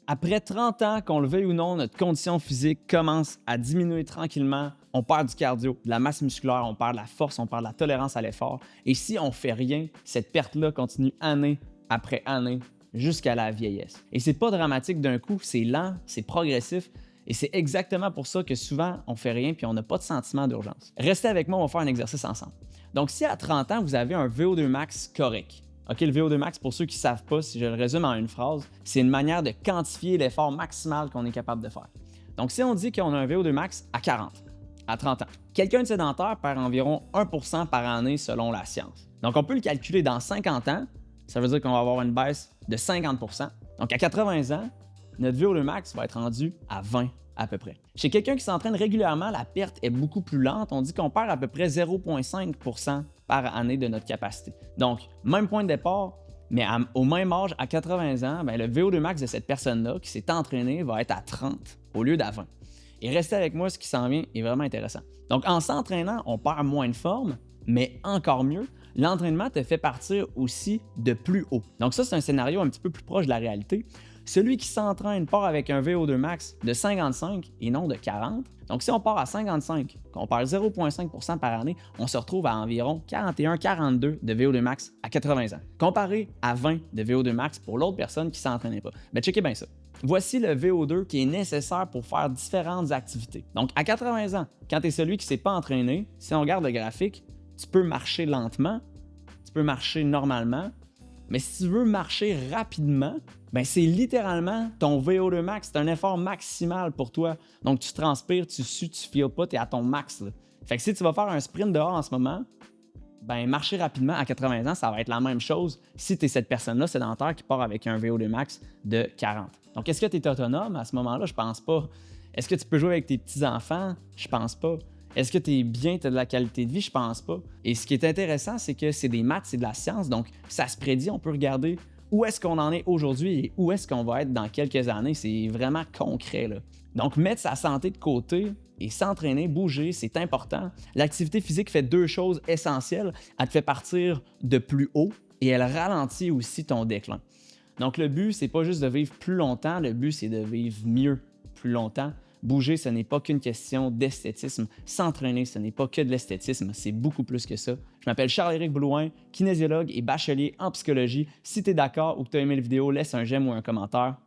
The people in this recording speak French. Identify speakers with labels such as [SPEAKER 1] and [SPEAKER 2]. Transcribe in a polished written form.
[SPEAKER 1] Après 30 ans, qu'on le veuille ou non, notre condition physique commence à diminuer tranquillement. On perd du cardio, de la masse musculaire, on perd de la force, on perd de la tolérance à l'effort. Et si on ne fait rien, cette perte-là continue année après année jusqu'à la vieillesse. Et c'est pas dramatique d'un coup, c'est lent, c'est progressif. Et c'est exactement pour ça que souvent, on fait rien puis on n'a pas de sentiment d'urgence. Restez avec moi, on va faire un exercice ensemble. Donc, si à 30 ans, vous avez un VO2 max correct, OK, le VO2 max, pour ceux qui ne savent pas, si je le résume en une phrase, c'est une manière de quantifier l'effort maximal qu'on est capable de faire. Donc, si on dit qu'on a un VO2 max à 40, à 30 ans, quelqu'un de sédentaire perd environ 1% par année selon la science. Donc, on peut le calculer dans 50 ans, ça veut dire qu'on va avoir une baisse de 50%. Donc, à 80 ans, notre VO2 max va être rendu à 20 à peu près. Chez quelqu'un qui s'entraîne régulièrement, la perte est beaucoup plus lente. On dit qu'on perd à peu près 0,5% par année de notre capacité. Donc, même point de départ, mais au même âge, à 80 ans, bien, le VO2 max de cette personne-là qui s'est entraînée va être à 30 au lieu d'à 20. Et restez avec moi, ce qui s'en vient est vraiment intéressant. Donc, en s'entraînant, on perd moins de forme, mais encore mieux, l'entraînement te fait partir aussi de plus haut. Donc ça, c'est un scénario un petit peu plus proche de la réalité. Celui qui s'entraîne part avec un VO2 max de 55 et non de 40. Donc si on part à 55, qu'on perd 0,5% par année, on se retrouve à environ 41-42 de VO2 max à 80 ans, comparé à 20 de VO2 max pour l'autre personne qui ne s'entraînait pas. Mais checkez bien ça. Voici le VO2 qui est nécessaire pour faire différentes activités. Donc à 80 ans, quand tu es celui qui ne s'est pas entraîné, si on regarde le graphique, tu peux marcher lentement, tu peux marcher normalement, mais si tu veux marcher rapidement, ben c'est littéralement ton VO2 max, c'est un effort maximal pour toi. Donc tu transpires, tu sues, tu files pas, tu es à ton max. Là. Fait que si tu vas faire un sprint dehors en ce moment, ben marcher rapidement à 80 ans, ça va être la même chose si tu es cette personne-là sédentaire qui part avec un VO2 max de 40. Donc est-ce que tu es autonome à ce moment-là? Je pense pas. Est-ce que tu peux jouer avec tes petits-enfants? Je pense pas. Est-ce que tu es bien, tu as de la qualité de vie? Je pense pas. Et ce qui est intéressant, c'est que c'est des maths, c'est de la science, donc ça se prédit, on peut regarder où est-ce qu'on en est aujourd'hui et où est-ce qu'on va être dans quelques années. C'est vraiment concret, là. Donc, mettre sa santé de côté et s'entraîner, bouger, c'est important. L'activité physique fait deux choses essentielles. Elle te fait partir de plus haut et elle ralentit aussi ton déclin. Donc, le but, c'est pas juste de vivre plus longtemps, le but, c'est de vivre mieux plus longtemps. Bouger, ce n'est pas qu'une question d'esthétisme. S'entraîner, ce n'est pas que de l'esthétisme, c'est beaucoup plus que ça. Je m'appelle Charles-Éric Blouin, kinésiologue et bachelier en psychologie. Si tu es d'accord ou que tu as aimé la vidéo, laisse un j'aime ou un commentaire.